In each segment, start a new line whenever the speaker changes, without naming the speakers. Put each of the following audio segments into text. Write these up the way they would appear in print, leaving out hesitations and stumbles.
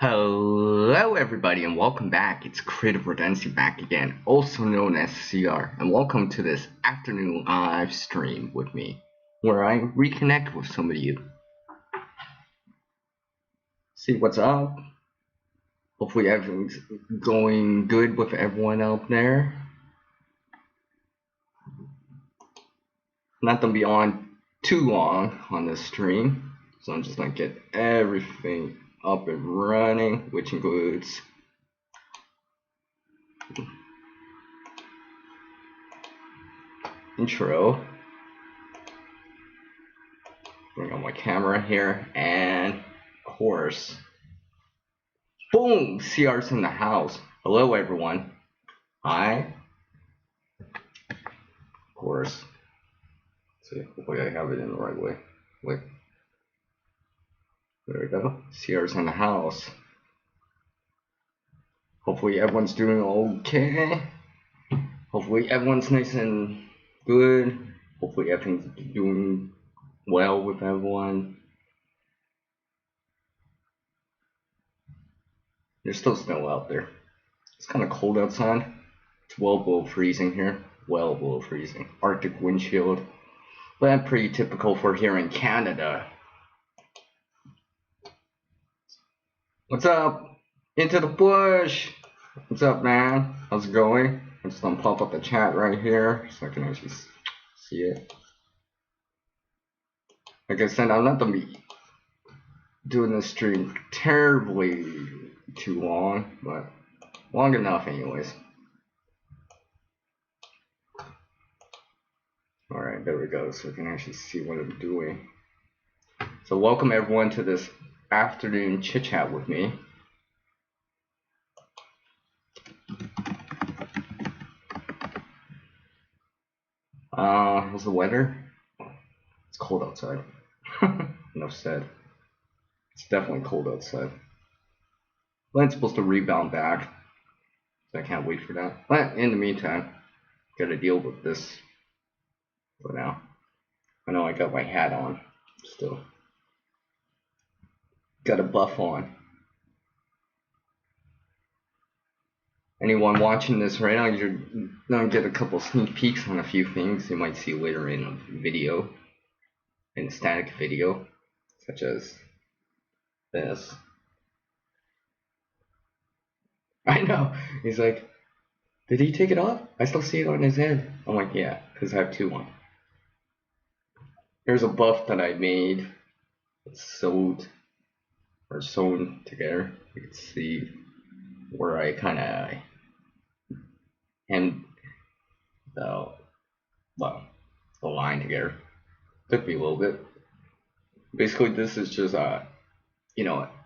Hello everybody and welcome back. It's Creative Redundancy back again, also known as CR, and welcome to this afternoon live stream with me, where I reconnect with some of you. See what's up. Hopefully everything's going good with everyone out there. Not gonna be on too long on this stream, so I'm just gonna get everything up and running, which includes intro. Bring on my camera here, and of course, boom! CR's in the house. Hello, everyone. Hi. Of course. Let's see, hopefully I have it in the right way. Wait. There we go. CR's in the house. Hopefully everyone's doing okay. Hopefully everyone's nice and good. Hopefully everything's doing well with everyone. There's still snow out there. It's kind of cold outside. It's well below freezing here. Well below freezing. Arctic wind chill. But that's pretty typical for here in Canada. What's up? Into the bush! What's up, man? How's it going? I'm just gonna pop up the chat right here so I can actually see it. Like I said, I'm not gonna be doing this stream terribly too long, but long enough anyways. Alright, there we go, so we can actually see what I'm doing. So welcome everyone to this afternoon chit chat with me. How's the weather? It's cold outside. Enough said. It's definitely cold outside. But it's supposed to rebound back. So I can't wait for that. But in the meantime, gotta deal with this for now. I know I got my hat on still. Got a buff on. Anyone watching this right now, you're gonna get a couple sneak peeks on a few things you might see later in a video, in a static video, such as this. I know. He's like, did he take it off? I still see it on his head. I'm like, yeah, because I have two on. Here's a buff that I made. It's sewn together. You can see where I kind of hemmed the line together. Took me a little bit. Basically, this is just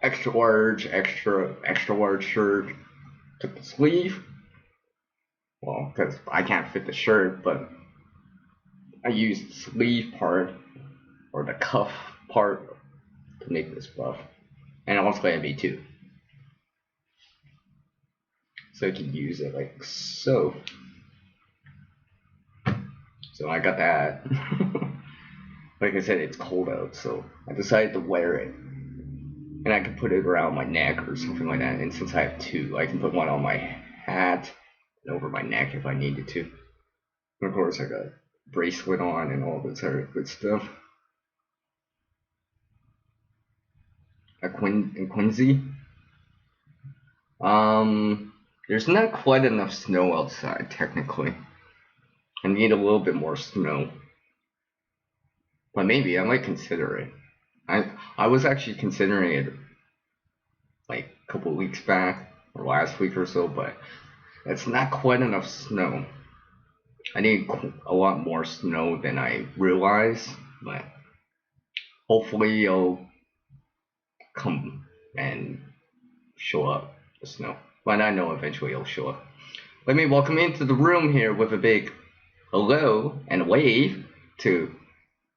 extra large shirt. Took the sleeve. Well, because I can't fit the shirt, but I used the sleeve part or the cuff part to make this buff, and also heavy too, so I can use it like so. So I got that. Like I said, it's cold out, so I decided to wear it, and I can put it around my neck or something like that. And since I have two, I can put one on my hat and over my neck if I needed to. And of course, I got a bracelet on and all this other good stuff. A Quincy. There's not quite enough snow outside, technically. I need a little bit more snow. But maybe I might consider it. I was actually considering it like a couple weeks back or last week or so, but it's not quite enough snow. I need a lot more snow than I realize, but hopefully it'll come and show up, the snow. But I know eventually it'll show up. Let me welcome into the room here with a big hello and a wave to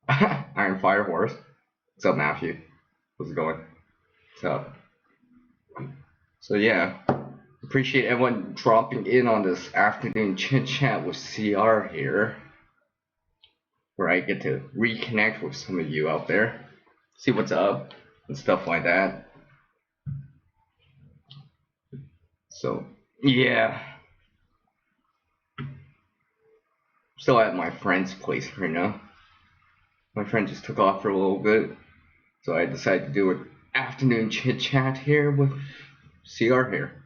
Iron Fire Horse. What's up, Matthew? How's it going? What's up? So yeah, appreciate everyone dropping in on this afternoon chit chat with CR here, where I get to reconnect with some of you out there, see what's up and stuff like that. So yeah, still at my friend's place right now. My friend just took off for a little bit, so I decided to do an afternoon chit chat here with CR here.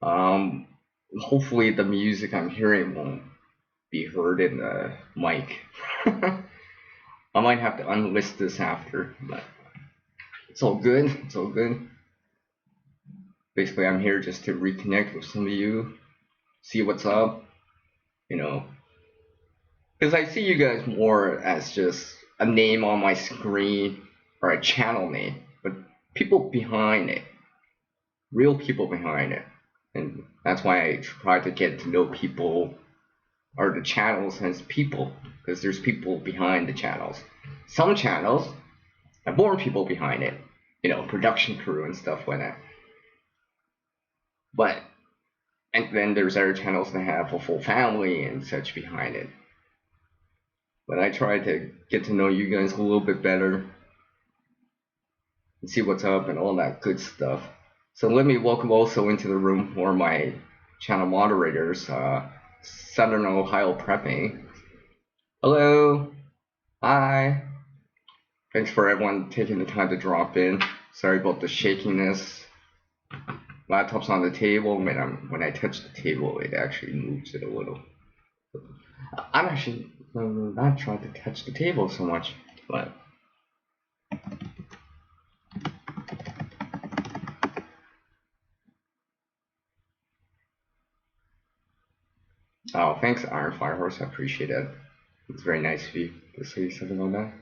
Um, Hopefully the music I'm hearing won't be heard in the mic. I might have to unlist this after, but it's all good. It's all good. Basically, I'm here just to reconnect with some of you, see what's up, you know. Because I see you guys more as just a name on my screen or a channel name, but people behind it, real people behind it. And that's why I try to get to know people or the channels as people, because there's people behind the channels. Some channels have more people behind it, production crew and stuff like that. But and then there's other channels that have a full family and such behind it. But I try to get to know you guys a little bit better and see what's up and all that good stuff. So let me welcome also into the room for my channel moderators, Southern Ohio Prepping. Hello. Hi. Thanks for everyone taking the time to drop in. Sorry about the shakiness. Laptop's on the table. When I touch the table, it actually moves it a little. I'm actually not trying to touch the table so much, but oh, thanks, Iron Firehorse. I appreciate it. It's very nice of you to say something like that.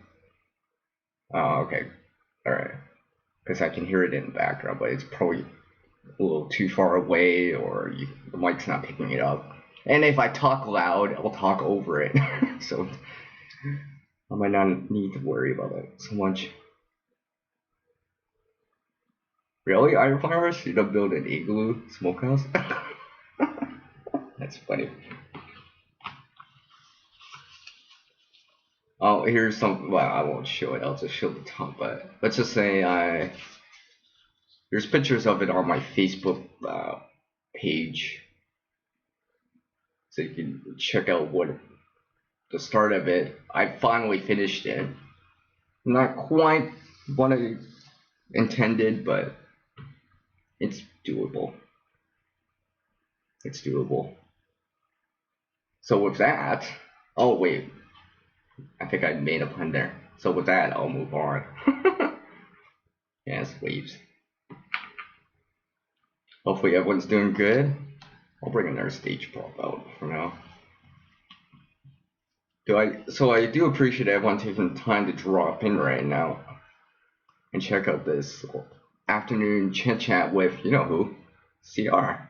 Oh, okay. All right. Because I can hear it in the background, but it's probably a little too far away, or the mic's not picking it up. And if I talk loud, I'll talk over it. So I might not need to worry about it so much. Really, Iron Firehorse? You don't build an igloo smokehouse? That's funny. Oh, here's some. Well, I won't show it. I'll just show the top. But let's just say there's pictures of it on my Facebook page, so you can check out what the start of it. I finally finished it. Not quite what I intended, but it's doable. It's doable. So with that, oh wait, I think I made a pun there. So with that, I'll move on. Yes, waves. Hopefully everyone's doing good. I'll bring another stage prop out for now. So I do appreciate everyone taking the time to drop in right now and check out this afternoon chit chat with you know who, CR.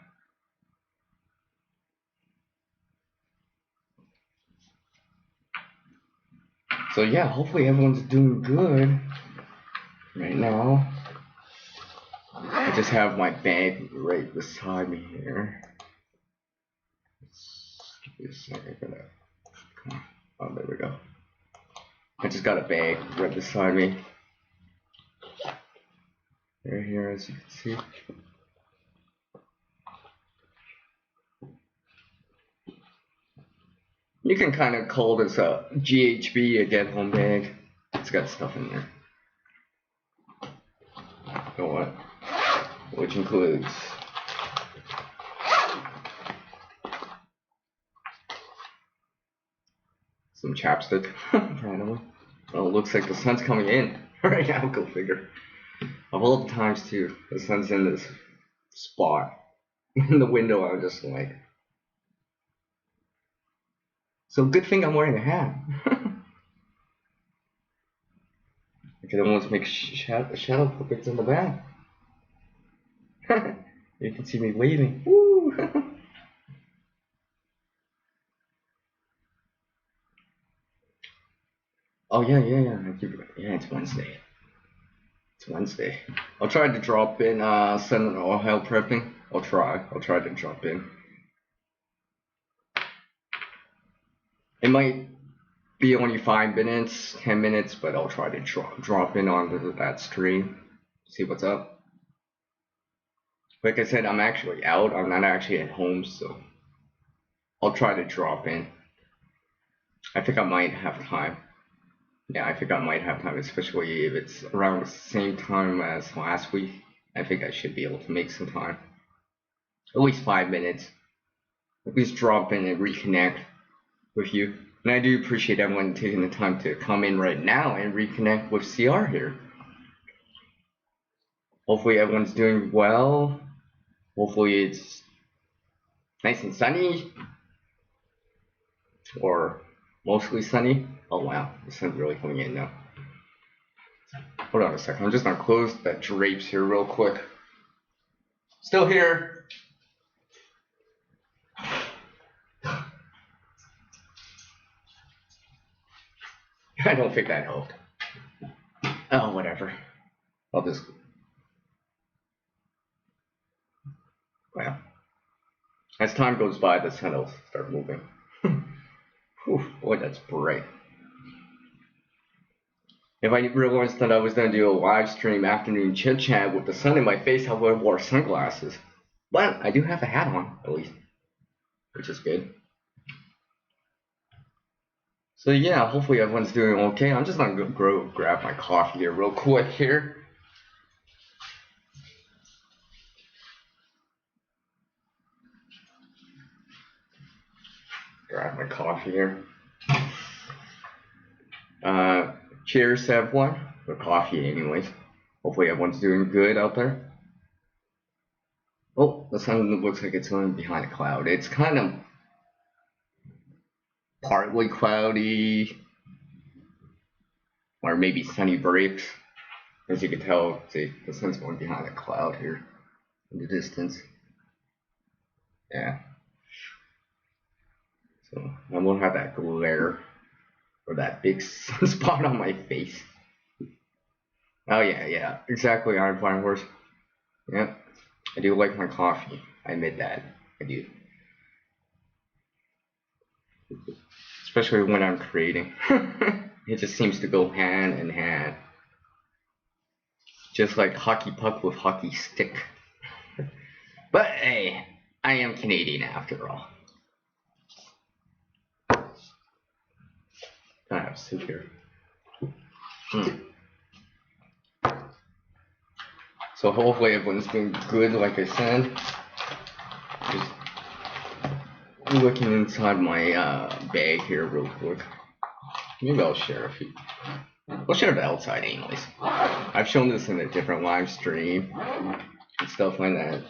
So yeah, hopefully everyone's doing good right now. I just have my bag right beside me here. Give me a second for that. Come on. Oh, there we go. I just got a bag right beside me. Right here, as you can see. You can kind of call this a GHB, a get home bag. It's got stuff in there. You know what? Which includes some chapstick, randomly. Oh, it looks like the sun's coming in right now. Go figure. Of all the times too, the sun's in this spot in the window. I'm just like, so good thing I'm wearing a hat. I could almost make shadow puppets in the back. You can see me waving. Woo! Oh yeah. Yeah, it's Wednesday. It's Wednesday. I'll try to drop in Sun or Hell Prepping. I'll try to drop in. It might be only 5 minutes, 10 minutes, but I'll try to drop in onto that stream. See what's up. Like I said, I'm actually out. I'm not actually at home, so I'll try to drop in. I think I might have time. Yeah, I think I might have time, especially if it's around the same time as last week. I think I should be able to make some time. At least 5 minutes. At least drop in and reconnect with you. And I do appreciate everyone taking the time to come in right now and reconnect with CR here. Hopefully everyone's doing well. Hopefully it's nice and sunny. Or mostly sunny. Oh wow, the sun's really coming in now. Hold on a second, I'm just gonna close the drapes here real quick. Still here. I don't think that helped. Oh, whatever. I'll just... Well, as time goes by, the sun will start moving. Whew, boy, that's bright. If I realized that I was going to do a live stream afternoon chit chat with the sun in my face, I would have wore sunglasses. But I do have a hat on, at least, which is good. So yeah, hopefully everyone's doing okay. I'm just going to go grab my coffee here real quick here. Grab my coffee here. Cheers everyone, for coffee anyways. Hopefully everyone's doing good out there. Oh, the sun looks like it's going behind a cloud. It's kind of partly cloudy, or maybe sunny breaks. As you can tell, see, the sun's going behind a cloud here in the distance. Yeah. So I won't have that glare or that big sunspot on my face. Oh yeah, exactly, Iron Flying Horse. Yep, I do like my coffee. I admit that. I do. Especially when I'm creating. It just seems to go hand in hand. Just like hockey puck with hockey stick. But hey, I am Canadian after all. I have soup here. So hopefully everyone's doing good, like I said. Just looking inside my bag here real quick. Maybe I'll share a few. I'll share the outside anyways. I've shown this in a different live stream and stuff like that.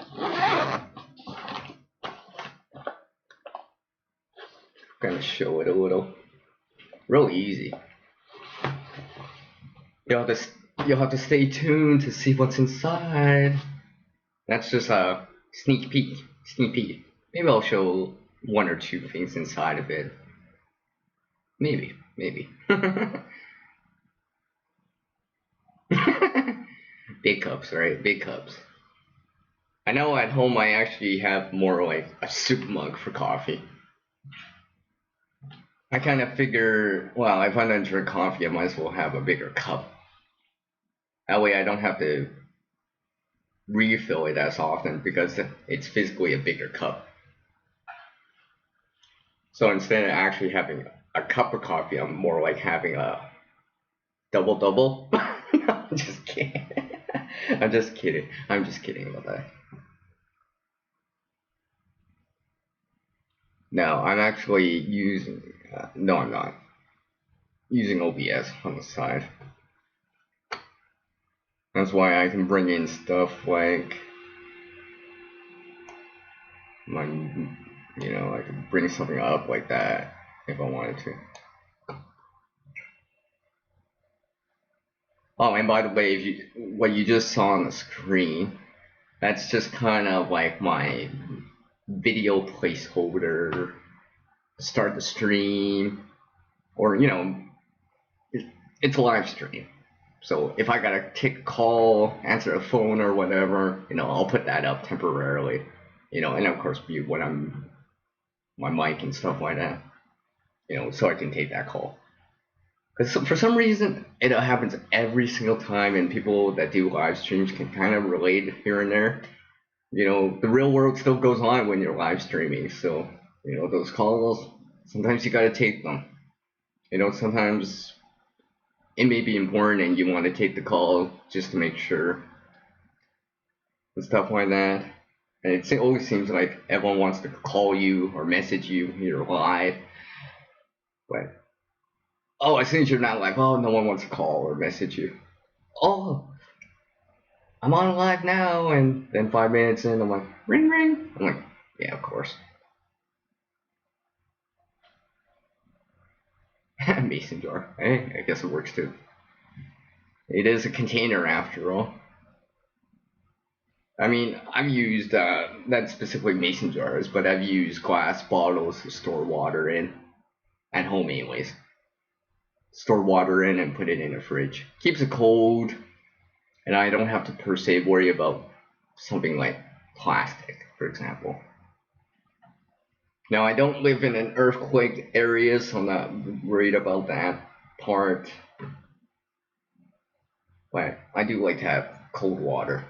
Gonna show it a little. Real easy. You'll have to stay tuned to see what's inside. That's just a sneak peek. Maybe I'll show one or two things inside of it. Maybe. Big cups, right? Big cups. I know at home I actually have more like a soup mug for coffee. I kind of figure, well, if I'm gonna drink coffee, I might as well have a bigger cup. That way I don't have to refill it as often because it's physically a bigger cup. So instead of actually having a cup of coffee, I'm more like having a double. No, I'm just kidding. I'm just kidding about that. No, I'm actually using, no I'm not. Using OBS on the side. That's why I can bring in stuff like my, I can bring something up like that if I wanted to. Oh, and by the way, what you just saw on the screen, that's just kind of like my video placeholder, start the stream, or it's a live stream. So if I gotta take a call, answer a phone or whatever, I'll put that up temporarily, and of course mute when I'm my mic and stuff like that, so I can take that call. Because for some reason it happens every single time, and people that do live streams can kind of relate here and there. The real world still goes on when you're live streaming. So, those calls, sometimes you gotta take them. Sometimes it may be important and you want to take the call just to make sure and stuff like that. And it always seems like everyone wants to call you or message you. You're live. But, oh, as soon as you're not live, oh, no one wants to call or message you. Oh, I'm on live now. And then 5 minutes in, I'm like, ring, ring. I'm like, yeah, of course. Mason jar. Hey, I guess it works too. It is a container after all. I mean, I've used, not specifically mason jars, but I've used glass bottles to store water in. At home, anyways. Store water in and put it in a fridge. Keeps it cold, and I don't have to per se worry about something like plastic, for example. Now, I don't live in an earthquake area, so I'm not worried about that part. But I do like to have cold water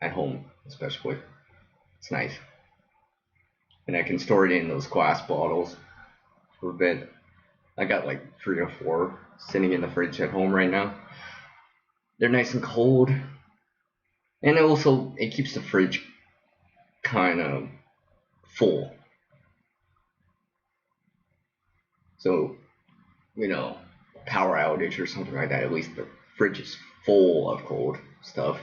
at home, especially. It's nice. And I can store it in those glass bottles for a bit. I got like 3 or 4 sitting in the fridge at home right now. They're nice and cold. And it keeps the fridge kind of full. So, power outage or something like that, at least the fridge is full of cold stuff.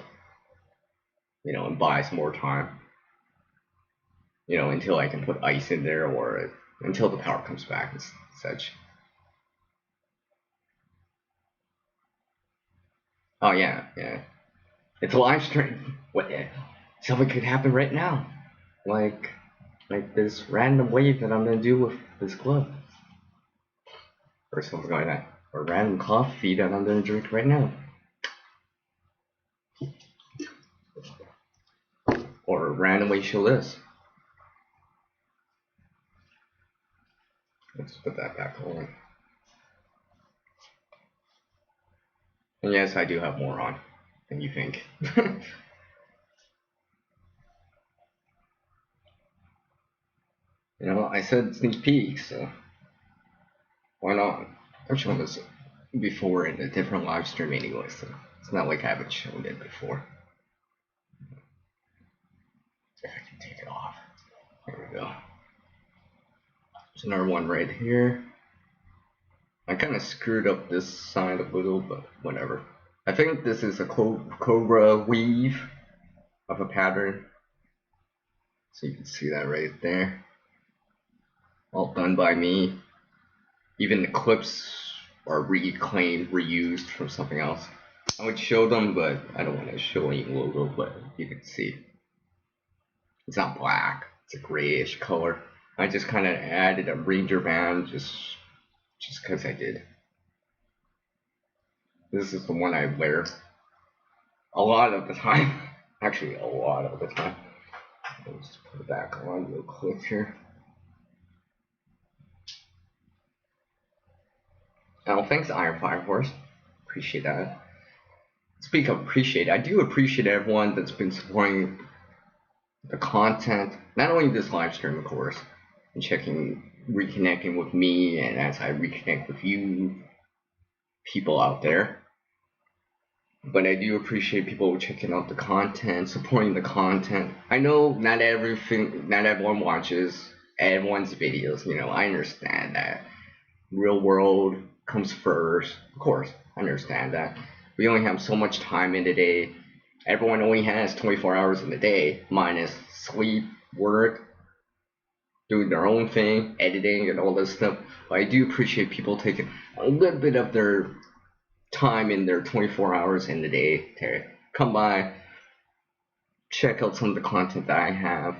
And buys more time. Until I can put ice in there or until the power comes back and such. Oh yeah. It's a live stream. What? Something could happen right now, like this random wave that I'm gonna do with this glove, or something like that, or random coffee that I'm gonna drink right now, or randomly show this. Let's put that back on. And yes, I do have more on than you think. I said sneak peek, so why not? I've shown this before in a different live stream anyway, so it's not like I haven't shown it before. If I can take it off. There we go. There's another one right here. I kind of screwed up this side a little, but whatever. I think this is a cobra weave of a pattern. So you can see that right there. All done by me. Even the clips are reclaimed, reused from something else. I would show them, but I don't want to show any logo, but you can see. It's not black, it's a grayish color. I just kind of added a ranger band just because I did. This is the one I wear a lot of the time. Actually, a lot of the time. Let's put it back on real quick here. Oh, thanks, Iron Fire Horse. Appreciate that. Speak of appreciate, I do appreciate everyone that's been supporting the content. Not only this live stream, of course, and reconnecting with me, and as I reconnect with you, people out there. But I do appreciate people checking out the content, supporting the content. I know not everyone watches everyone's videos. I understand that. Real world comes first. Of course, I understand that. We only have so much time in the day. Everyone only has 24 hours in the day, minus sleep, work, doing their own thing, editing, and all this stuff. But I do appreciate people taking a little bit of their time in their 24 hours in the day to come by, check out some of the content that I have.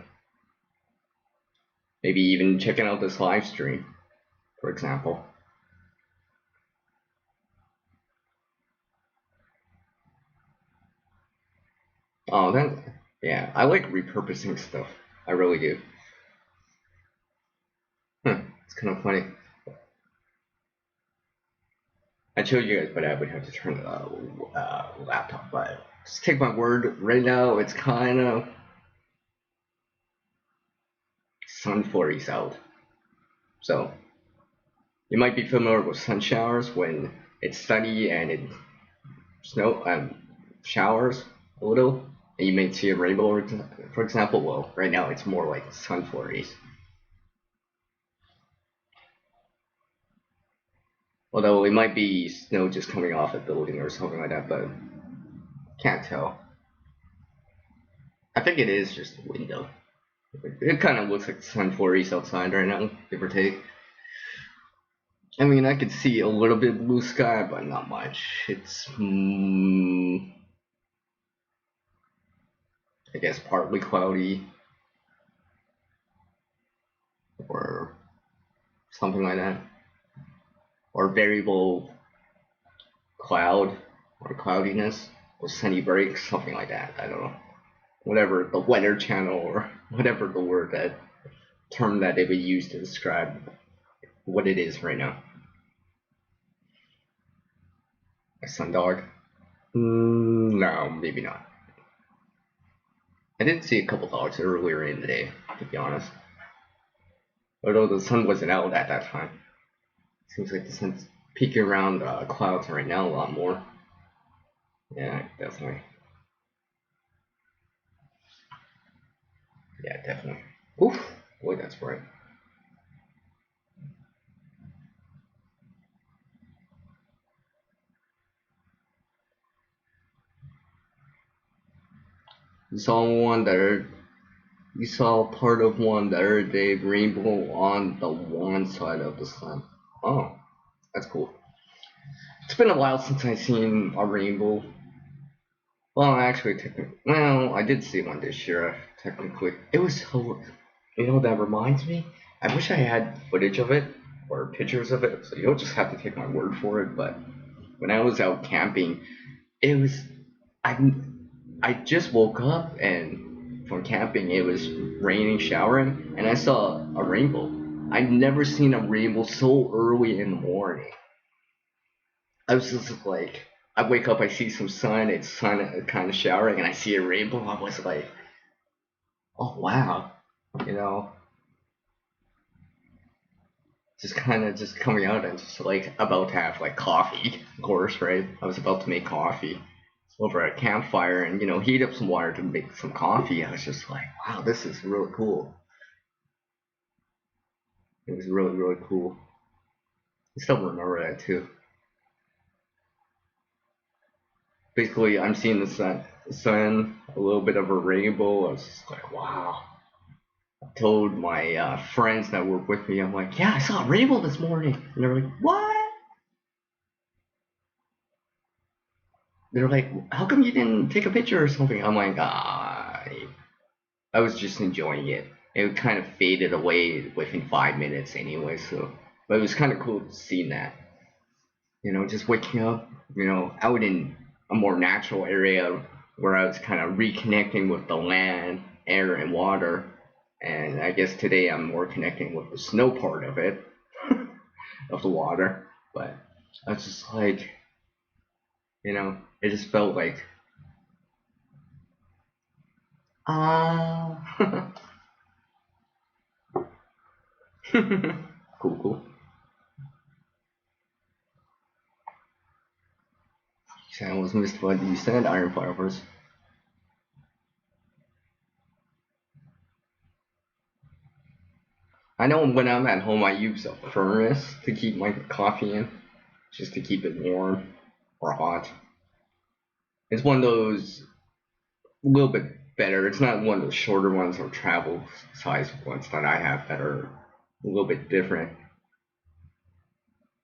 Maybe even checking out this live stream, for example. Oh, yeah, I like repurposing stuff. I really do. It's kind of funny. I'd show you guys, but I would have to turn the laptop by. Just take my word. Right now, it's kind of sun flurries out. So you might be familiar with sun showers when it's sunny and it snow showers a little, and you may see a rainbow, for example. Well, right now it's more like sun flurries. Although it might be snow just coming off a building or something like that, but can't tell. I think it is just a window. It kind of looks like sun flurries outside right now, give or take. I mean, I could see a little bit blue sky, but not much. It's, I guess, partly cloudy or something like that, or variable cloud or cloudiness or sunny breaks, something like that. I don't know. Whatever the weather channel or whatever the word that term that they would use to describe what it is right now. A sundog? No, maybe not. I did see a couple dogs earlier in the day, to be honest. Although the sun wasn't out at that time. Seems like the sun's peeking around clouds right now a lot more. Yeah, definitely. Yeah, definitely. Oof, boy, that's bright. You saw one that you saw part of one the other day, rainbow on the one side of the sun. Oh, that's cool. It's been a while since I seen a rainbow. Well, actually, technically, well, I did see one this year. Technically, it was so. You know, that reminds me. I wish I had footage of it or pictures of it. So you'll just have to take my word for it. But when I was out camping, it was I I just woke up and from camping it was raining, showering, and I saw a rainbow. I'd never seen a rainbow so early in the morning. I was just like, I wake up, I see some sun, it's sun kind of showering, and I see a rainbow. I was like, oh wow, you know, just kind of just coming out and just like about to have like coffee, of course, right? I was about to make coffee over a campfire and heat up some water to make some coffee. I was just like, wow, this is really cool. It was really really cool. I still remember that too. Basically, I'm seeing the sun, a little bit of a rainbow. I was just like, wow. I told my friends that were with me, I'm like, yeah, I saw a rainbow this morning. And they're like, what? They're like, how come you didn't take a picture or something? I'm like, I was just enjoying it. It kind of faded away within 5 minutes anyway, so. But it was kind of cool seeing that. Just waking up, out in a more natural area where I was kind of reconnecting with the land, air, and water. And I guess today I'm more connecting with the snow part of it, of the water. But I was just like, it just felt like, ah, cool, cool. I almost missed what you said, Iron Flowers. I know when I'm at home, I use a furnace to keep my coffee in, just to keep it warm or hot. It's one of those a little bit better. It's not one of those shorter ones or travel size ones that I have that are a little bit different.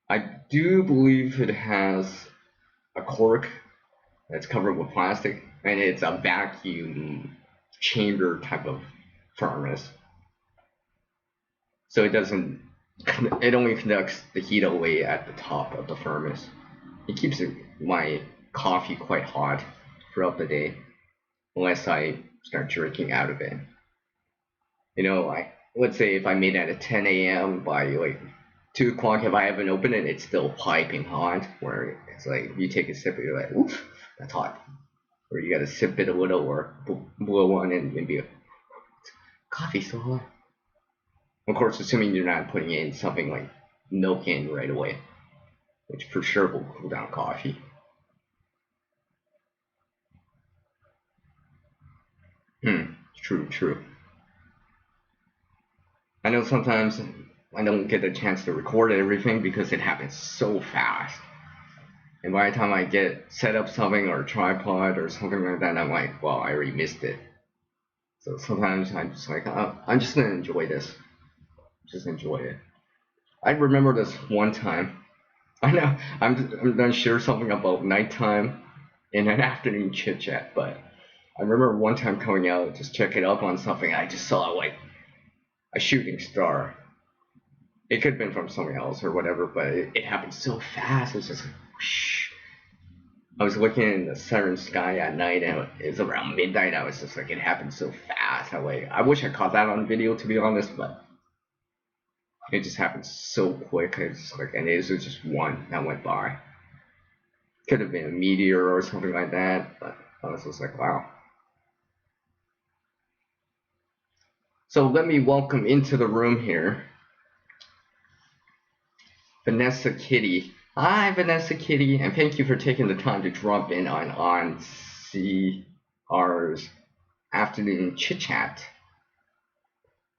I do believe it has a cork that's covered with plastic, and it's a vacuum chamber type of furnace. So it doesn't. It only conducts the heat away at the top of the furnace. It keeps my coffee quite hot throughout the day, unless I start drinking out of it. Let's say if I made it at 10 a.m. by like 2 o'clock, if I haven't opened it, it's still piping hot. Where it's like you take a sip, and you're like, oof, that's hot. or you gotta sip it a little, or blow on it, maybe coffee so hot. Of course, assuming you're not putting in something like milk in right away, which for sure will cool down coffee. True. I know sometimes I don't get a chance to record everything because it happens so fast. And by the time I get set up something or a tripod or something like that, I'm like, well, I already missed it. So sometimes I'm just like, oh, I'm just gonna enjoy this. Just enjoy it. I remember this one time. I know I'm gonna share something about nighttime in an afternoon chit chat, but I remember one time coming out, just checking up on something. I just saw like a shooting star. It could have been from something else or whatever, but it happened so fast. It was just like, whoosh. I was looking in the southern sky at night, and it was around midnight. I was just like, it happened so fast. I wish I caught that on video, to be honest, but it just happened so quick. It's like, and it was just one that went by. Could have been a meteor or something like that, but I was just like, wow. So let me welcome into the room here Vanessa Kitty. Hi, Vanessa Kitty, and thank you for taking the time to drop in on CR's afternoon chit chat.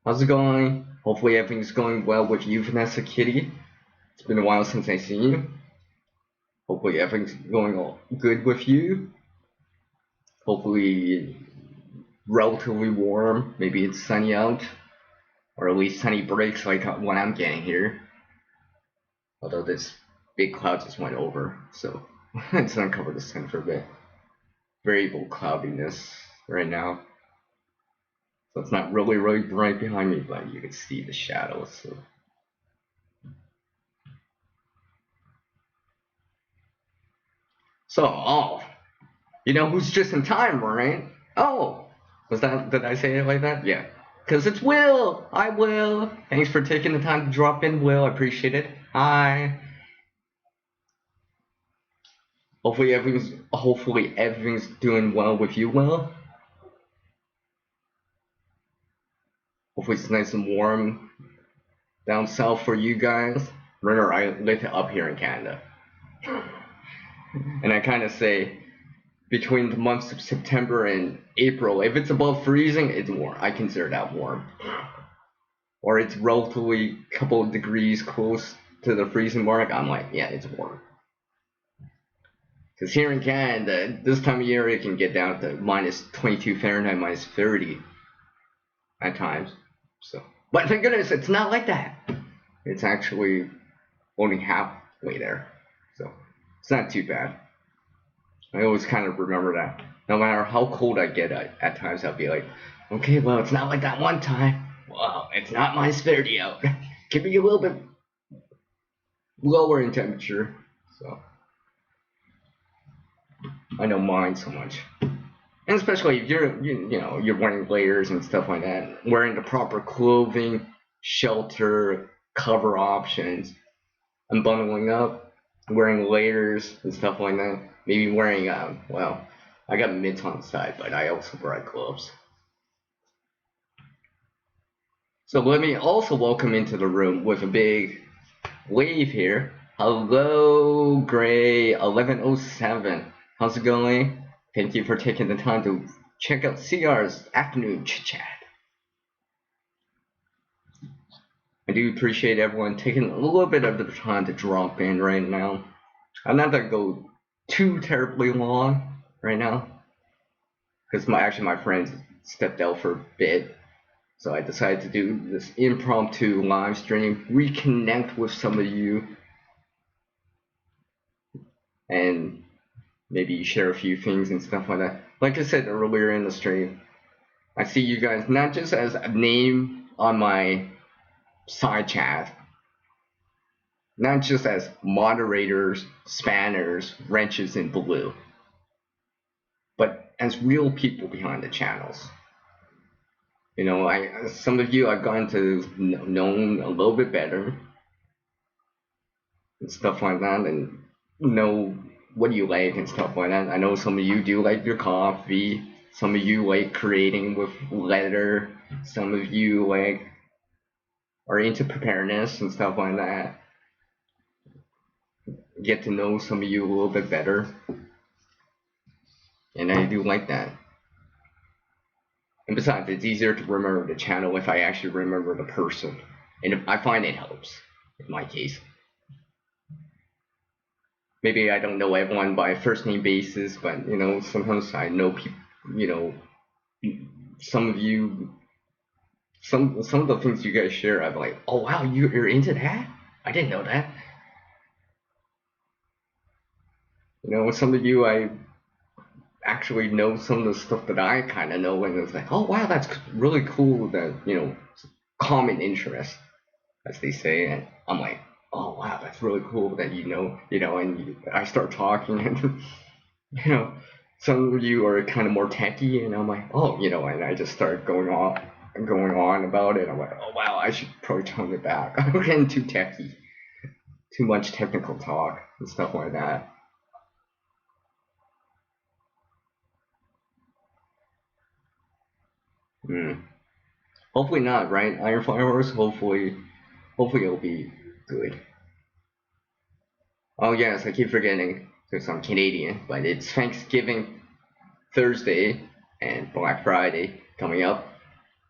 How's it going? Hopefully everything's going well with you, Vanessa Kitty. It's been a while since I've seen you. Hopefully everything's going all good with you. Hopefully relatively warm. Maybe it's sunny out, or at least sunny breaks like what I'm getting here. Although this big cloud just went over, so it's gonna cover the sun for a bit. Variable cloudiness right now. So it's not really bright behind me, but you can see the shadows. So, oh, you know who's just in time, right? Oh, did I say it like that? Yeah. Because it's Will. Hi, Will. Thanks for taking the time to drop in, Will. I appreciate it. Hi. Hopefully everything's doing well with you, Will. Hopefully it's nice and warm down south for you guys. Remember, I live up here in Canada. And I kind of say, between the months of September and April, if it's above freezing, it's warm. I consider that warm. Or it's relatively a couple of degrees close to the freezing mark, I'm like, yeah, it's warm. Because here in Canada, this time of year, it can get down to minus 22 Fahrenheit, minus 30 at times. So, but thank goodness, it's not like that. It's actually only halfway there. So, it's not too bad. I always kind of remember that. No matter how cold I get at times, I'll be like, okay, well, it's not like that one time. Well, it's not minus 30 out. Could be a little bit lower in temperature. So, I don't mind so much. And especially if you're wearing layers and stuff like that, wearing the proper clothing, shelter, cover options, and bundling up, wearing layers and stuff like that. Maybe wearing, well, I got mitts on the side, but I also brought gloves. So let me also welcome into the room with a big wave here. Hello, Gray 1107. How's it going? Thank you for taking the time to check out CR's afternoon chit chat. I do appreciate everyone taking a little bit of the time to drop in right now. I'm not gonna go too terribly long right now, because my friends stepped out for a bit, so I decided to do this impromptu live stream, reconnect with some of you, and maybe share a few things and stuff like that. Like I said earlier in the stream, I see you guys not just as a name on my side chat, not just as moderators, spanners, wrenches in blue, but as real people behind the channels. You know, some of you I've gotten to know a little bit better and stuff like that, and know what you like and stuff like that. I know some of you do like your coffee. Some of you like creating with leather. Some of you like are into preparedness and stuff like that. Get to know some of you a little bit better, and I do like that. And besides, it's easier to remember the channel if I actually remember the person, and I find it helps in my case. Maybe I don't know everyone by first name basis, but sometimes I know people. Some of you, some of the things you guys share, I'm like, oh wow, you're into that? I didn't know that. Some of you I actually know some of the stuff that I kind of know, and it's like, oh wow, that's really cool. That common interest, as they say, and I'm like, oh wow, that's really cool that and I start talking, and some of you are kind of more techy, and I'm like, oh, and I just start going on about it. I'm like, oh wow, I should probably tone it back. I'm getting too techy, too much technical talk and stuff like that. Hopefully not, right? Iron Firehorse. Hopefully it'll be good. Oh yes, I keep forgetting because I'm Canadian, but it's Thanksgiving Thursday and Black Friday coming up,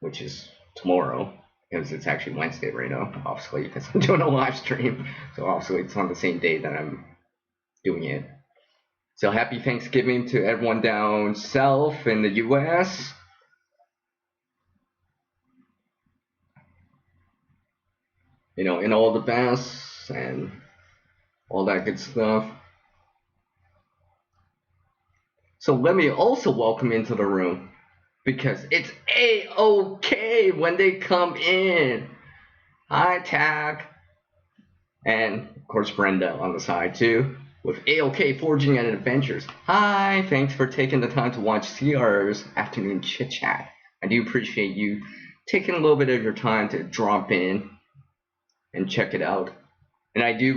which is tomorrow, because it's actually Wednesday right now, obviously, because I'm doing a live stream. So obviously it's on the same day that I'm doing it. So happy Thanksgiving to everyone down south in the US. And all the best and all that good stuff. So let me also welcome into the room, because it's A-OK when they come in. Hi, Tack. And, of course, Brenda on the side, too, with A-OK Forging and Adventures. Hi, thanks for taking the time to watch CR's afternoon Chit Chat. I do appreciate you taking a little bit of your time to drop in and check it out. And I do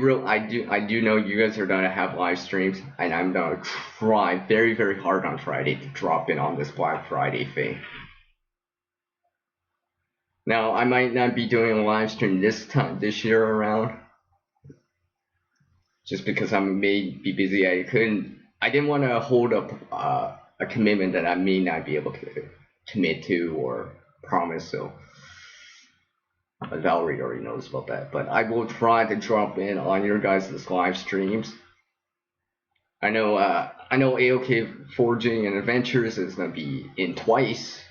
know you guys are gonna have live streams, and I'm gonna try very, very hard on Friday to drop in on this Black Friday thing. Now, I might not be doing a live stream this year around, just because I may be busy. I didn't want to hold up a commitment that I may not be able to commit to or promise. So Valerie already knows about that, but I will try to drop in on your guys' live streams. I know A-OK Forging and Adventures is gonna be in twice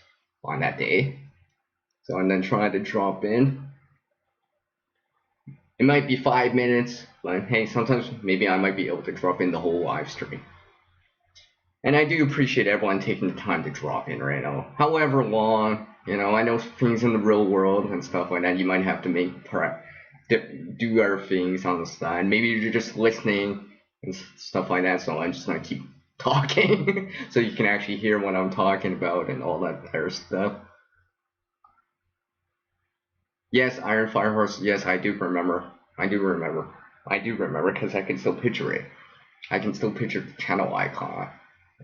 on that day, so I'm then trying to drop in. It might be 5 minutes, but hey, sometimes maybe I might be able to drop in the whole live stream. And I do appreciate everyone taking the time to drop in right now. However long, I know things in the real world and stuff like that, you might have to do other things on the side. Maybe you're just listening and stuff like that, so I'm just going to keep talking so you can actually hear what I'm talking about and all that other stuff. Yes, Iron Firehorse, yes, I do remember because I can still picture it. I can still picture the channel icon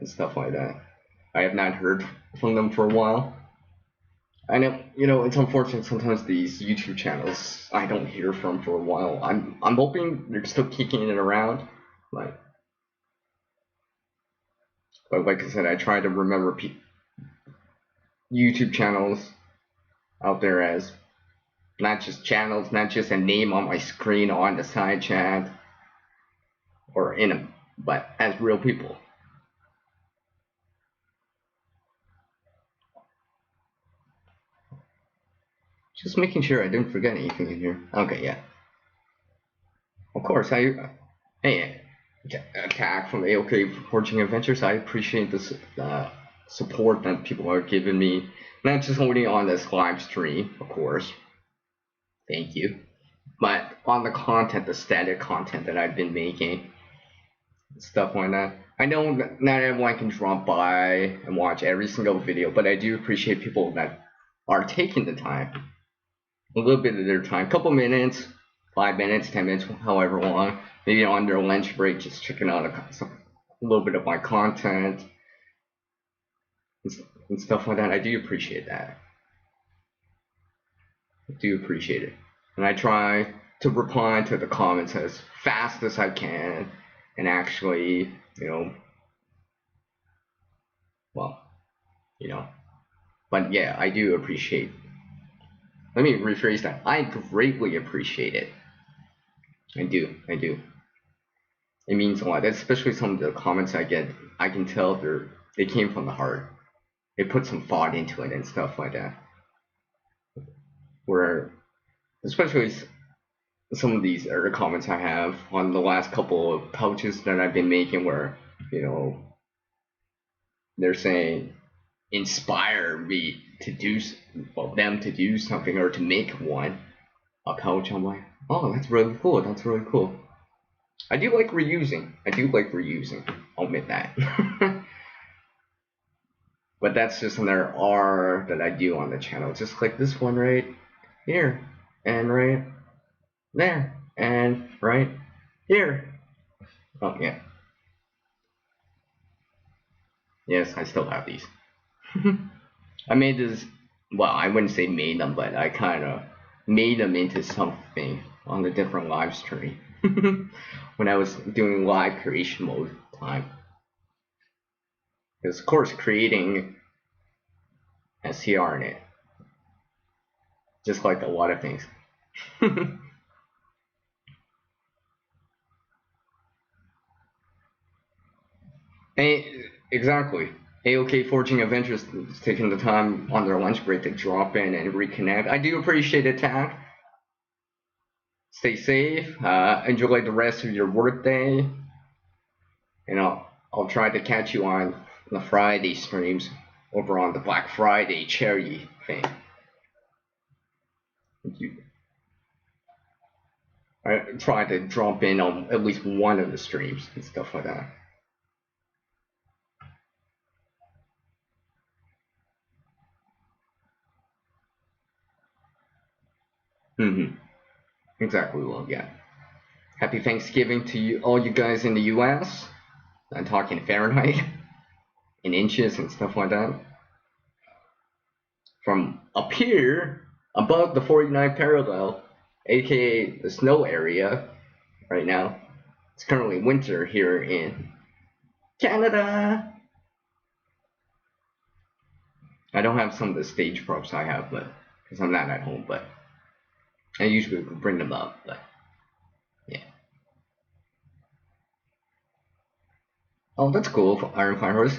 and stuff like that. I have not heard from them for a while. I know, it's unfortunate sometimes these YouTube channels I don't hear from for a while. I'm hoping they're still kicking it around. But like I said, I try to remember YouTube channels out there as not just channels, not just a name on my screen or on the side chat or in them, but as real people. Just making sure I didn't forget anything in here. Okay, yeah. Of course, hey, Attack from A-OK Forging Adventures. I appreciate this support that people are giving me, not just only on this live stream, of course. Thank you. But on the content, the static content that I've been making, stuff like that. I know not everyone can drop by and watch every single video, but I do appreciate people that are taking the time, a little bit of their time, a couple minutes, 5 minutes, 10 minutes, however long, maybe on their lunch break, just checking out a little bit of my content and stuff like that. I do appreciate that. I do appreciate it. And I try to reply to the comments as fast as I can and actually, well, but yeah, I do appreciate. Let me rephrase that. I greatly appreciate it. I do. It means a lot, especially some of the comments I get. I can tell they came from the heart. They put some thought into it and stuff like that. Where, especially some of these other comments I have on the last couple of pouches that I've been making, where they're saying inspire me to do, well, them to do something or to make a pouch. I'm like, oh, that's really cool. I do like reusing. I'll admit that. But that's just another R that I do on the channel. Just click this one right here and right there and right here. Oh yeah. Yes, I still have these. I made this. Well, I wouldn't say made them, but I kind of made them into something on a different live stream when I was doing live creation mode time. Because of course, creating has CR in it, just like a lot of things. Hey, exactly. AOK Forging Adventures is taking the time on their lunch break to drop in and reconnect. I do appreciate it, Tack. Stay safe. Enjoy the rest of your workday. And I'll try to catch you on the Friday streams over on the Black Friday cherry thing. I try to drop in on at least one of the streams and stuff like that. Exactly. Well, yeah. Happy Thanksgiving to you, all you guys in the U.S. I'm talking Fahrenheit, in inches and stuff like that. From up here, above the 49th parallel, aka the snow area, right now. It's currently winter here in Canada. I don't have some of the stage props I have, but because I'm not at home, but I usually bring them up, but yeah. Oh, that's cool, Iron Fire Horse.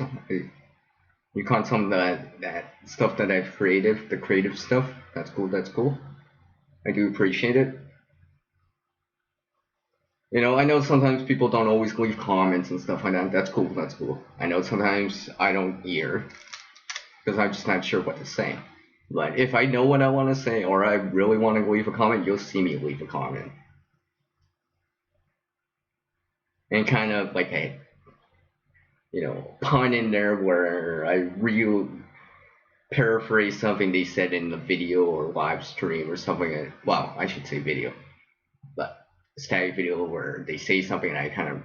You caught some of that stuff that I've created, the creative stuff. That's cool. I do appreciate it. I know sometimes people don't always leave comments and stuff like that. That's cool. I know sometimes I don't hear because I'm just not sure what to say. But if I know what I want to say or I really want to leave a comment, you'll see me leave a comment. And kind of like a, pun in there where I paraphrase something they said in the video or live stream or something. Well, I should say video. But a static video where they say something and I kind of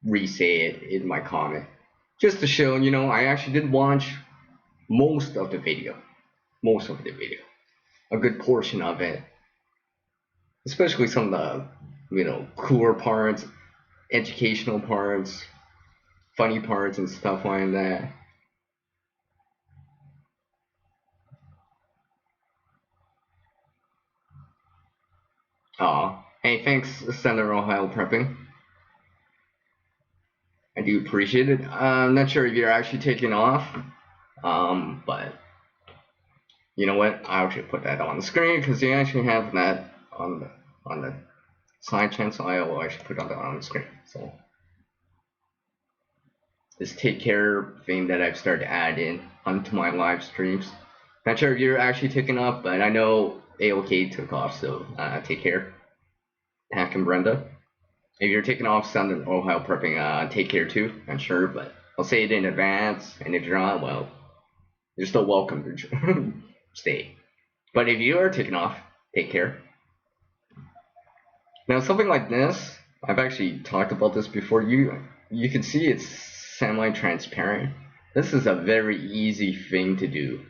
re-say it in my comment. Just to show, I actually did watch most of the video. A good portion of it. Especially some of the, cooler parts, educational parts, funny parts and stuff like that. Aw. Hey, thanks, Senator Ohio Prepping. I do appreciate it. I'm not sure if you're actually taking off, but you know what? I'll actually put that on the screen because you actually have that on the side channel. I will actually put that on the screen. So this take care thing that I've started adding onto my live streams. Not sure if you're actually taking off, but I know AOK took off, so take care. Hack and Brenda. If you're taking off Sun Ohio Prepping, take care too. Not sure, but I'll say it in advance. And if you're not, well, you're still welcome to stay. But if you are taking off, take care. Now, something like this, I've actually talked about this before. You can see it's semi-transparent. This is a very easy thing to do,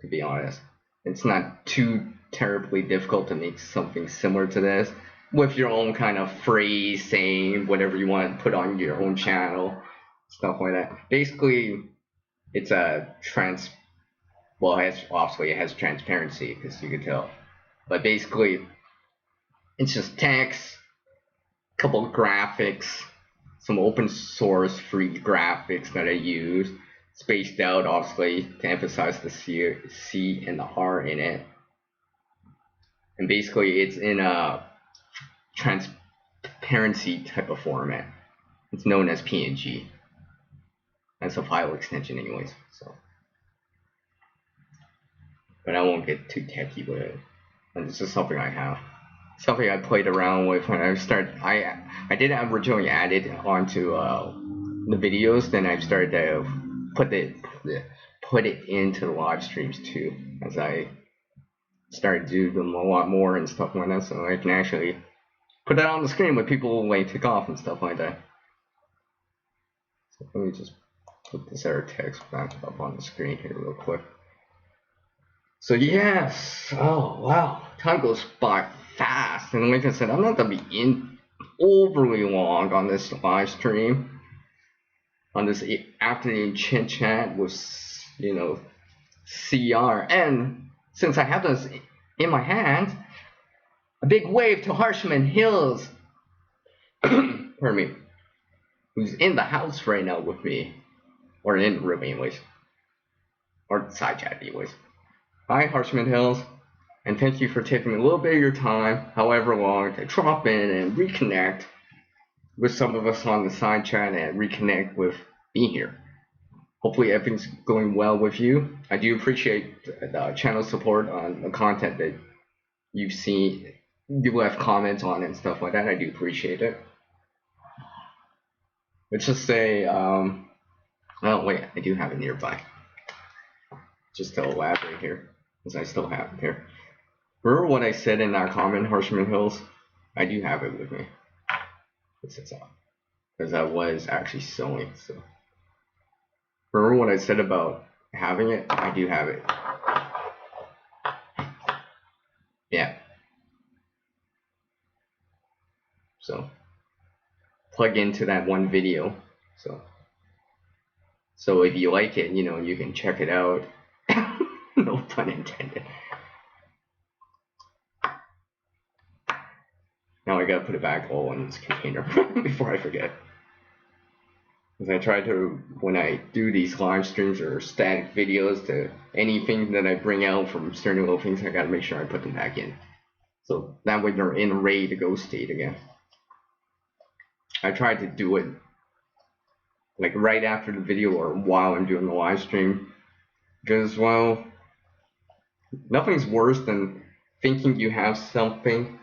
to be honest. It's not too terribly difficult to make something similar to this with your own kind of phrase, saying whatever you want to put on your own channel, stuff like that. Basically, it's a well, obviously it has transparency because you can tell, but basically it's just text, a couple of graphics, some open source free graphics that I use, spaced out obviously to emphasize the C and the R in it. And basically it's in a transparency type of format. It's known as PNG. That's a file extension anyways. So, but I won't get too techy with it. And it's just something I have. Something I played around with when I started. I did originally add it onto the videos, then I started to put it into the live streams too, as I started to do them a lot more and stuff like that, so I can actually put that on the screen when people like take off and stuff like that. So let me just put this error text back up on the screen here real quick. So yes, oh wow, time goes by fast, and like I said, I'm not gonna be in overly long on this live stream, on this afternoon chit chat with CR, and since I have this in my hand, a big wave to Harshman Hills, pardon me, who's in the house right now with me, or in the room anyways, or side chat anyways. Hi Harshman Hills, and thank you for taking a little bit of your time, however long, to drop in and reconnect with some of us on the side chat and reconnect with me here. Hopefully everything's going well with you. I do appreciate the channel support on the content that you've seen, you left comments on and stuff like that. I do appreciate it. Let's just say, oh wait, I do have it nearby. Just to elaborate here, because I still have it here. Remember what I said in that comment, Harshman Hills? I do have it with me. Because I was actually sewing, so. Remember what I said about having it? I do have it. Yeah. So, plug into that one video. So if you like it, you can check it out. No pun intended. Now I gotta put it back all in this container before I forget. Because I try to, when I do these live streams or static videos, to anything that I bring out from certain little things, I gotta make sure I put them back in. So that way they're in ready to go state again. I try to do it like right after the video or while I'm doing the live stream. Because, well, nothing's worse than thinking you have something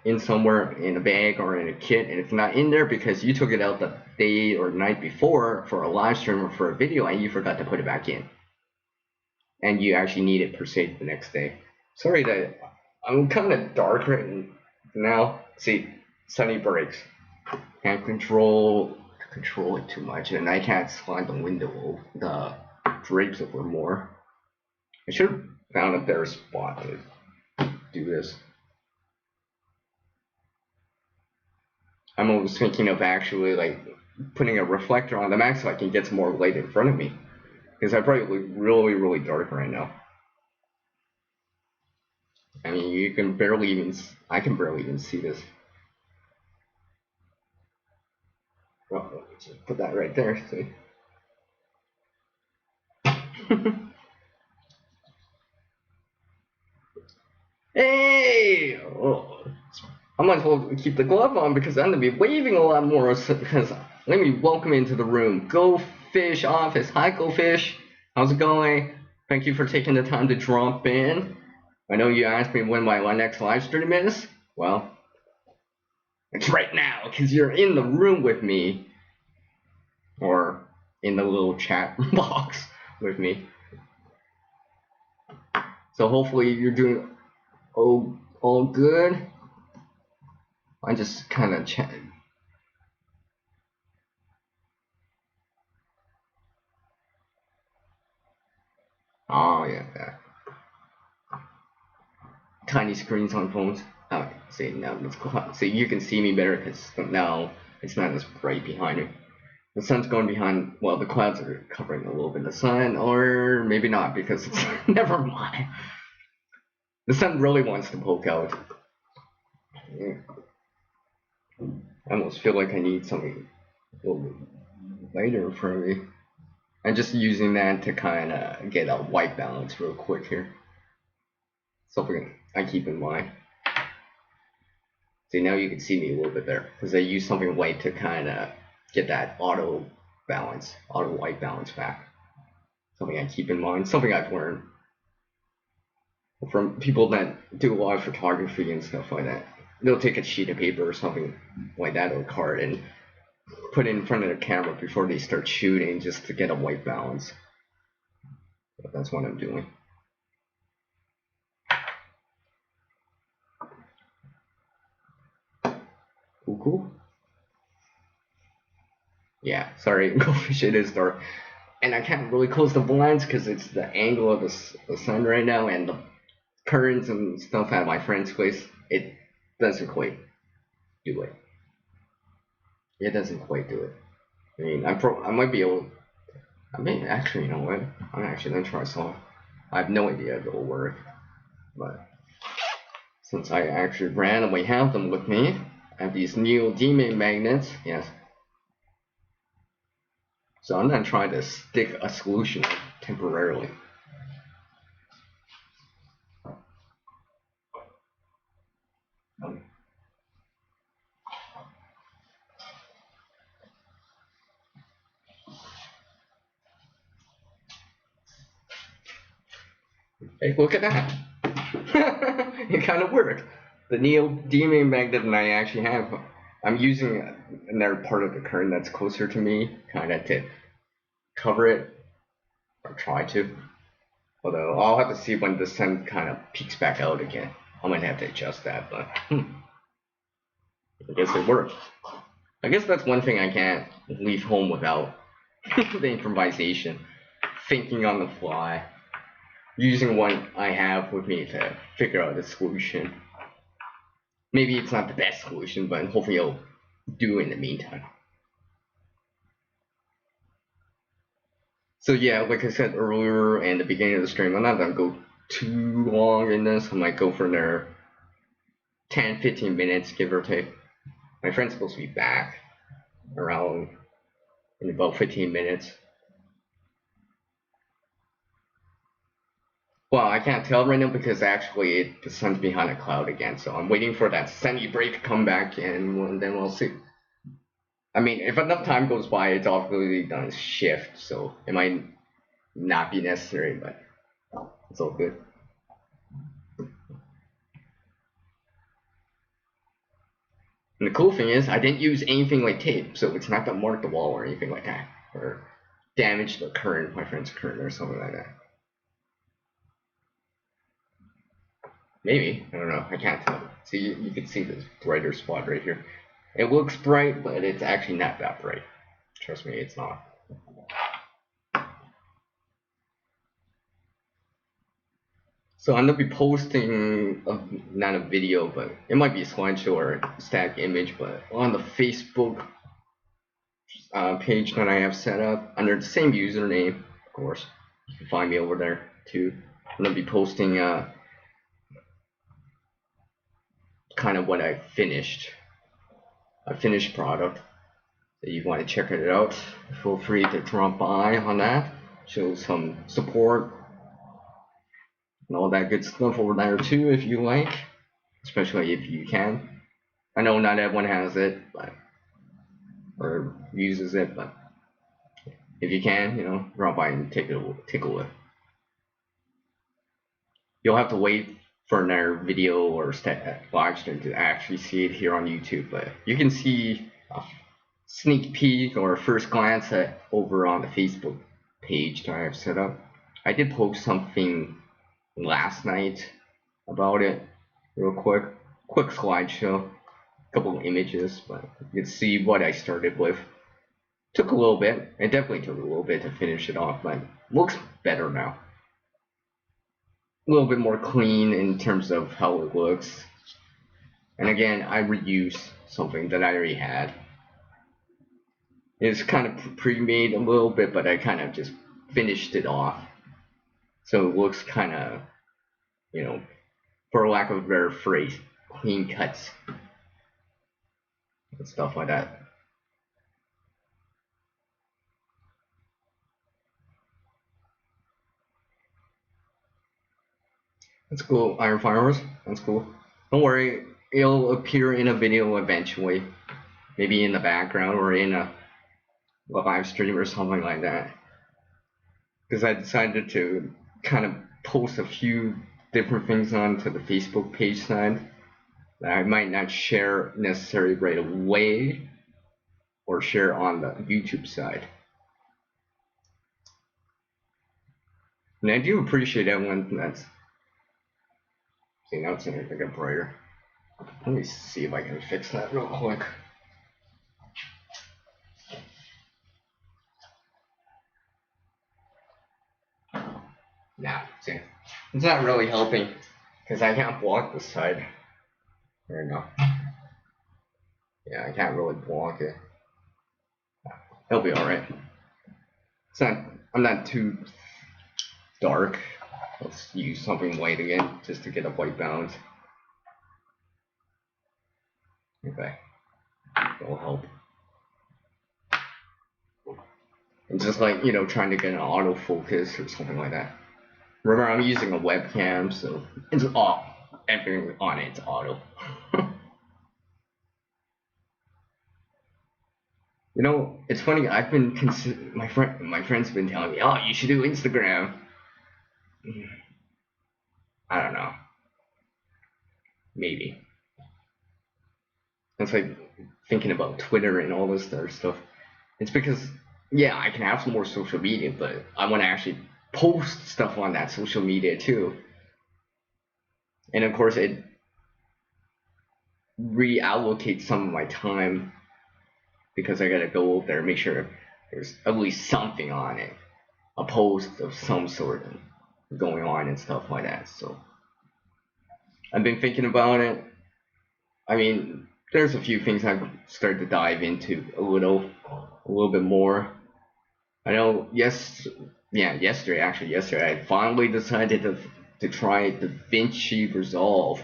in somewhere in a bag or in a kit, and it's not in there because you took it out the day or night before for a live stream or for a video and you forgot to put it back in, and you actually need it per se the next day. Sorry that I'm kind of dark right now. See, sunny breaks. Can't control it too much, and I can't slide the drapes over more. I should have found a better spot to do this. I'm always thinking of actually like putting a reflector on the max so I can get some more light in front of me, because I probably look really, really dark right now. I mean, I can barely even see this. Well, let me just put that right there. See. Hey! Oh, I might as well keep the glove on because I'm going to be waving a lot more. Because let me welcome into the room. Go Fish Office. Hi, Go Fish. How's it going? Thank you for taking the time to drop in. I know you asked me when my next live stream is. Well, it's right now because you're in the room with me. Or in the little chat box with me. So hopefully you're doing all good. I just kind of check. Oh yeah, yeah. Tiny screens on phones. Oh, see now it's cool. See, you can see me better because now it's not as bright behind me. The sun's going behind. Well, the clouds are covering a little bit of the sun, or maybe not because it's never mind. The sun really wants to poke out. I almost feel like I need something a little bit lighter for me. I'm just using that to kind of get a white balance real quick here. Something I keep in mind. See, now you can see me a little bit there because I use something white to kind of get that auto white balance back. Something I keep in mind, something I've learned from people that do a lot of photography and stuff like that. They'll take a sheet of paper or something like that or a card and put it in front of the camera before they start shooting just to get a white balance. But that's what I'm doing. Cool. Yeah, sorry, Goldfish, it is dark. And I can't really close the blinds because it's the angle of the sun right now and the curtains and stuff at my friend's place. It doesn't quite do it. It doesn't quite do it. I mean, I might be able. I mean, actually, you know what? I'm actually gonna try some. I have no idea if it'll work, but since I actually randomly have them with me, I have these neodymium magnets. Yes. So I'm gonna try to stick a solution temporarily. Hey, look at that! It kind of worked. The neodymium magnet that I actually have, I'm using another part of the current that's closer to me, kind of to cover it, or try to. Although I'll have to see when the sun kind of peeks back out again. I might have to adjust that, but I guess it worked. I guess that's one thing I can't leave home without the improvisation, thinking on the fly, using what I have with me to figure out the solution. Maybe it's not the best solution, but hopefully it'll do in the meantime. So yeah, like I said earlier in the beginning of the stream, I'm not gonna go too long in this. I might go for another 10-15 minutes, give or take. My friend's supposed to be back around in about 15 minutes. Well, I can't tell right now because actually the sun's behind a cloud again, so I'm waiting for that sunny break to come back and then we'll see. I mean, if enough time goes by, it's obviously done shift, so it might not be necessary, but it's all good. And the cool thing is, I didn't use anything like tape, so it's not gonna mark the wall or anything like that, or damage the current, my friend's current, or something like that. Maybe, I don't know, I can't tell. See, you can see this brighter spot right here. It looks bright, but it's actually not that bright. Trust me, it's not. So I'm gonna be posting not a video, but it might be a slideshow or a static image, but on the Facebook page that I have set up under the same username, of course. You can find me over there too. I'm gonna be posting kind of what I finished, a finished product. So you want to check it out, feel free to drop by on that, show some support and all that good stuff over there too if you like, especially if you can. I know not everyone has it, but or uses it, but if you can, you know, drop by and take a look. You'll have to wait for another video or live stream to actually see it here on YouTube, but you can see a sneak peek or first glance at over on the Facebook page that I have set up. I did post something last night about it, real quick slideshow. couple of images, but you can see what I started with. Took a little bit. It definitely took a little bit to finish it off, but looks better now. A little bit more clean in terms of how it looks. And again, I reused something that I already had. It's kind of pre-made a little bit, but I kind of just finished it off. So it looks kind of, you know, for lack of a better phrase, clean cuts and stuff like that. That's cool, Iron Fireworks. That's cool. Don't worry, it'll appear in a video eventually. Maybe in the background or in a live stream or something like that. Because I decided to kind of post a few different things onto the Facebook page side that I might not share necessarily right away or share on the YouTube side. And I do appreciate that when that's. See, now it's going to get brighter. Let me see if I can fix that real quick. Nah, see, it's not really helping because I can't block this side. There we go. Yeah, I can't really block it. It'll be alright. It's not. I'm not too dark. Let's use something white again just to get a white balance. Okay, that'll help. It's just like, you know, trying to get an autofocus or something like that. Remember, I'm using a webcam, so it's off. Everything on it's auto. You know, it's funny. I've been my friend's been telling me, "Oh, you should do Instagram." I don't know. Maybe. It's like thinking about Twitter and all this other stuff. It's because, yeah, I can have some more social media, but I want to actually post stuff on that social media too. And of course, it reallocates some of my time because I gotta go over there and make sure there's at least something on it, a post of some sort going on and stuff like that. So I've been thinking about it. I mean, there's a few things I've started to dive into a little bit more. I know, yesterday I finally decided to try DaVinci Resolve,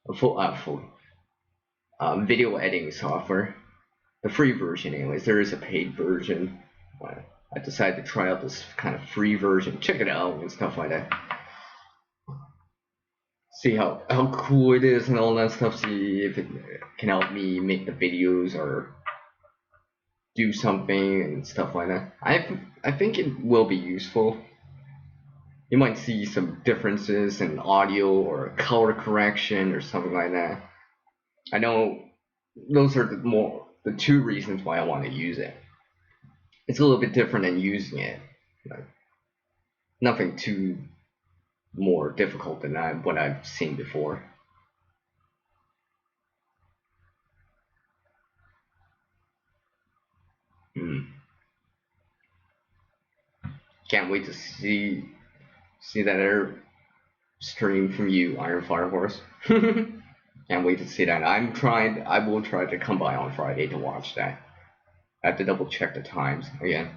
a full video editing software. The free version, anyways. There is a paid version. I decided to try out this kind of free version, check it out and stuff like that. See how cool it is and all that stuff. See if it can help me make the videos or do something and stuff like that. I think it will be useful. You might see some differences in audio or color correction or something like that. I know those are the two reasons why I want to use it. It's a little bit different than using it. Like, nothing too more difficult than what I've seen before. Can't wait to see that air stream from you, Iron Fire Horse. Can't wait to see that. I will try to come by on Friday to watch that. I have to double check the times again.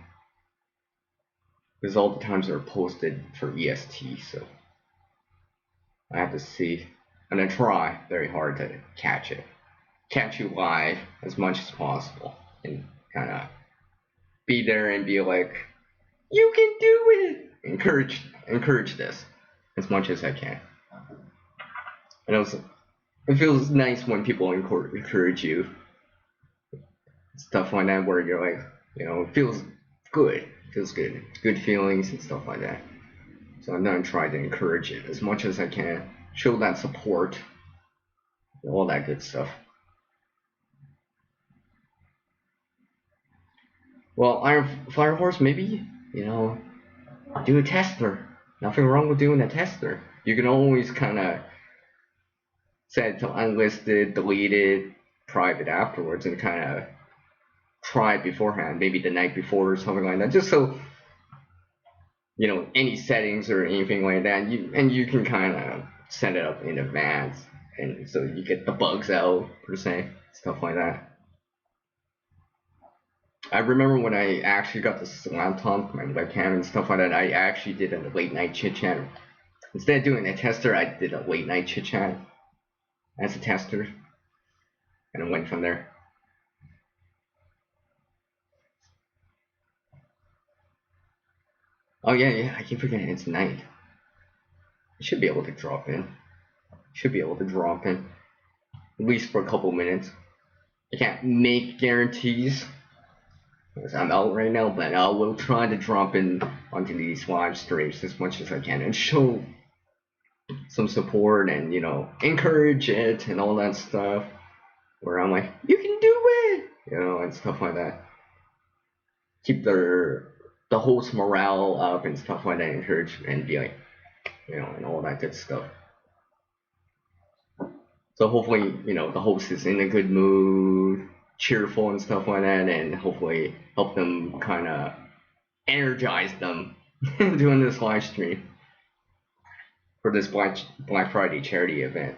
Because all the times are posted for EST, so I have to see. I'm gonna try very hard to catch you live as much as possible, and kind of be there and be like, you can do it. Encourage this as much as I can. And it feels nice when people encourage you, stuff like that, where you're like, you know, it feels good. Good feelings and stuff like that. So I'm gonna try to encourage it as much as I can, show that support, all that good stuff. Well, Iron Fire Horse, maybe, you know, do a tester. Nothing wrong with doing a tester. You can always kind of set it to unlisted, delete it, private afterwards, and kind of try it beforehand, maybe the night before or something like that, just so any settings or anything like that, you can kind of set it up in advance, and so you get the bugs out per se, stuff like that. I remember when I actually got this laptop, my webcam and stuff like that, I actually did a late night chit chat. Instead of doing a tester, I did a late night chit chat as a tester, and it went from there. Oh yeah, I keep forgetting it's night. I should be able to drop in. At least for a couple minutes. I can't make guarantees because I'm out right now, but I will try to drop in onto these live streams as much as I can and show some support and encourage it and all that stuff. Where I'm like, you can do it, and stuff like that. Keep the host morale up and stuff like that, encourage and be like, and all that good stuff. So hopefully, the host is in a good mood, cheerful and stuff like that, and hopefully help them kind of energize them doing this live stream for this Black Friday charity event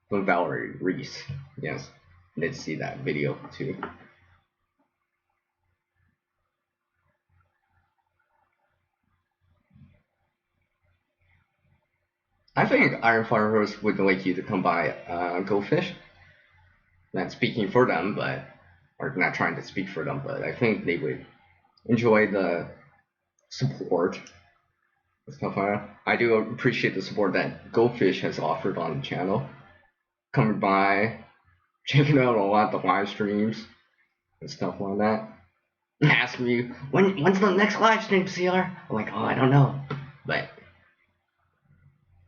from Valerie Reese. Yes, I did see that video too. I think Iron Fire Horse would like you to come by Go Fish. Not speaking for them, or not trying to speak for them, but I think they would enjoy the support and stuff like that. I do appreciate the support that Go Fish has offered on the channel. Coming by, checking out a lot of the live streams and stuff like that. Ask me, when's the next live stream, CR? I'm like, I don't know. But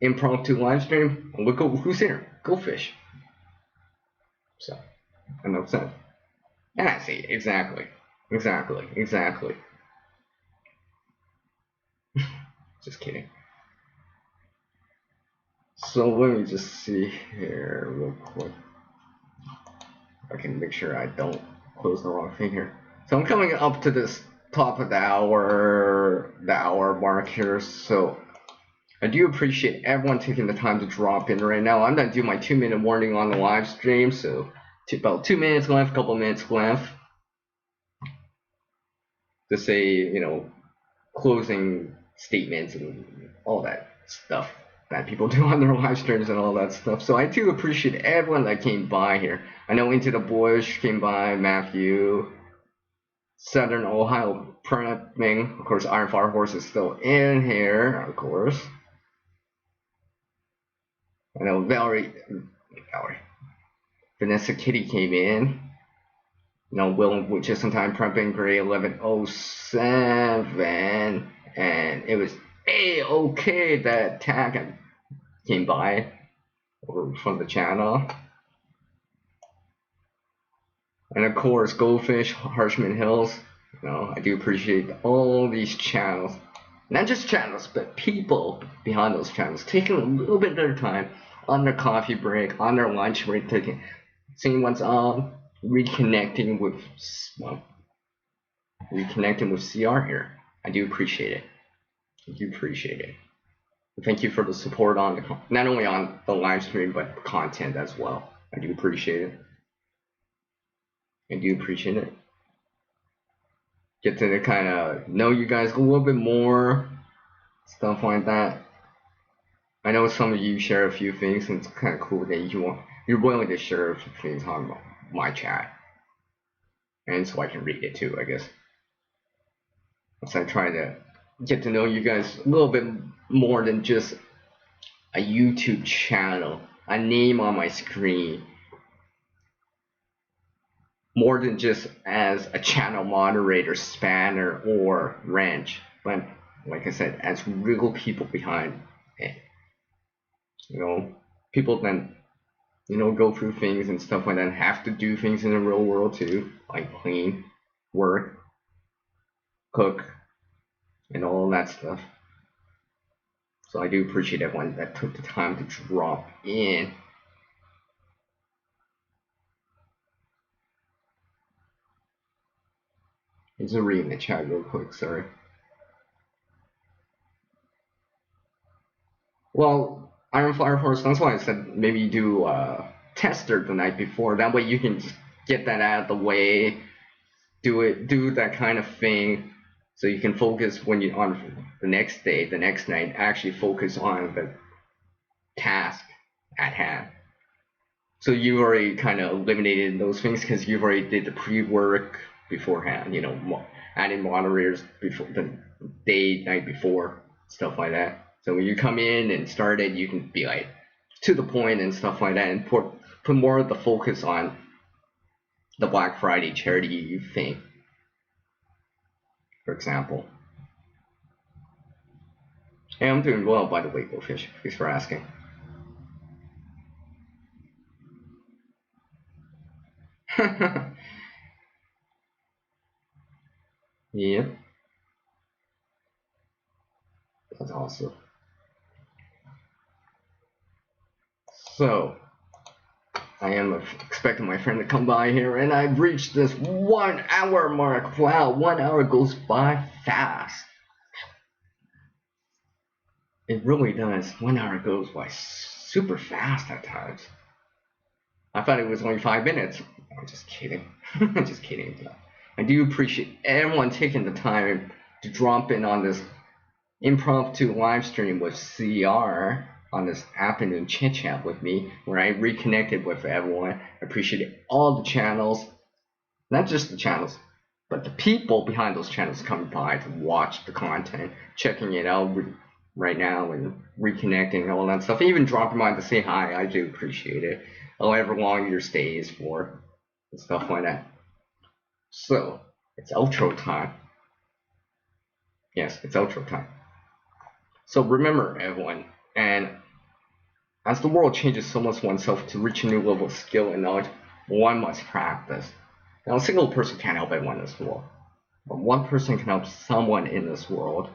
impromptu live stream, look who's here. Go Fish. So, I'm upset. And I see, exactly. Just kidding. So let me just see here real quick. I can make sure I don't close the wrong thing here. So I'm coming up to this top of the hour mark here. So I do appreciate everyone taking the time to drop in right now. I'm gonna do my 2-minute warning on the live stream. So about 2 minutes left, couple minutes left to say, closing statements and all that stuff that people do on their live streams and all that stuff. So I do appreciate everyone that came by here. I know Into the Bush came by, Matthew, Southern Ohio Prepping, of course Iron Fire Horse is still in here, of course. I know Valerie, Vanessa Kitty came in. Will with just in time prepping grade 1107, and it was okay that tag came by or from the channel. And of course, Goldfish, Harshman Hills. I do appreciate all these channels. Not just channels, but people behind those channels taking a little bit of their time on their coffee break, on their lunch break, seeing what's on, reconnecting with CR here. I do appreciate it. Thank you for the support on not only on the live stream but the content as well. I do appreciate it. Get to kind of know you guys a little bit more, stuff like that. I know some of you share a few things, and it's kind of cool that you're willing to share a few things on my chat, and so I can read it too, I guess. So I try to get to know you guys a little bit more than just a YouTube channel, a name on my screen, more than just as a channel moderator, spanner, or wrench, but like I said, as real people behind it. People that go through things and stuff like that, have to do things in the real world too, like clean, work, cook, and all that stuff. So I do appreciate everyone that took the time to drop in. Just reading the chat real quick, sorry. Well, Iron Fire Horse, that's why I said maybe do tester the night before. That way you can just get that out of the way, do that kind of thing, so you can focus when you on the next day, the next night, actually focus on the task at hand. So you've already kind of eliminated those things because you've already did the pre-work beforehand, adding moderators before the night before, stuff like that. So when you come in and start it, you can be like to the point and stuff like that, and put more of the focus on the Black Friday charity thing, for example. Hey, I'm doing well, by the way, Goldfish. Thanks for asking. Yep. That's awesome. So, I am expecting my friend to come by here, and I've reached this 1 hour mark. Wow, 1 hour goes by fast. It really does. 1 hour goes by super fast at times. I thought it was only 5 minutes. I'm just kidding. I'm just kidding. I do appreciate everyone taking the time to drop in on this impromptu live stream with CR on this afternoon chit chat with me, where I reconnected with everyone. I appreciate all the channels, not just the channels, but the people behind those channels coming by to watch the content, checking it out right now and reconnecting and all that stuff. Even dropping by to say hi, I do appreciate it. However long your stay is for, and stuff like that. So, it's outro time. Yes, it's outro time. So remember, everyone, and as the world changes so much oneself to reach a new level of skill and knowledge, one must practice. Now, a single person can't help everyone in this world, but one person can help someone in this world.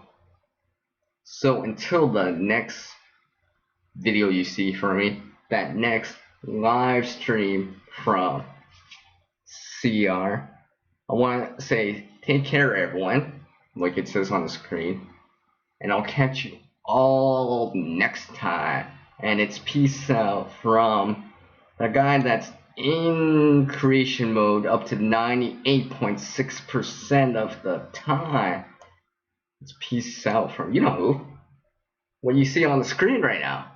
So until the next video you see from me, that next live stream from CR, I want to say take care, everyone, like it says on the screen, and I'll catch you all next time. And it's peace out from the guy that's in creation mode up to 98.6% of the time. It's peace out from, you know who? What you see on the screen right now.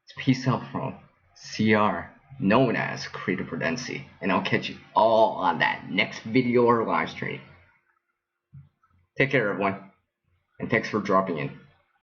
It's peace out from CR, known as Creative Prudency. And I'll catch you all on that next video or live stream. Take care, everyone. And thanks for dropping in.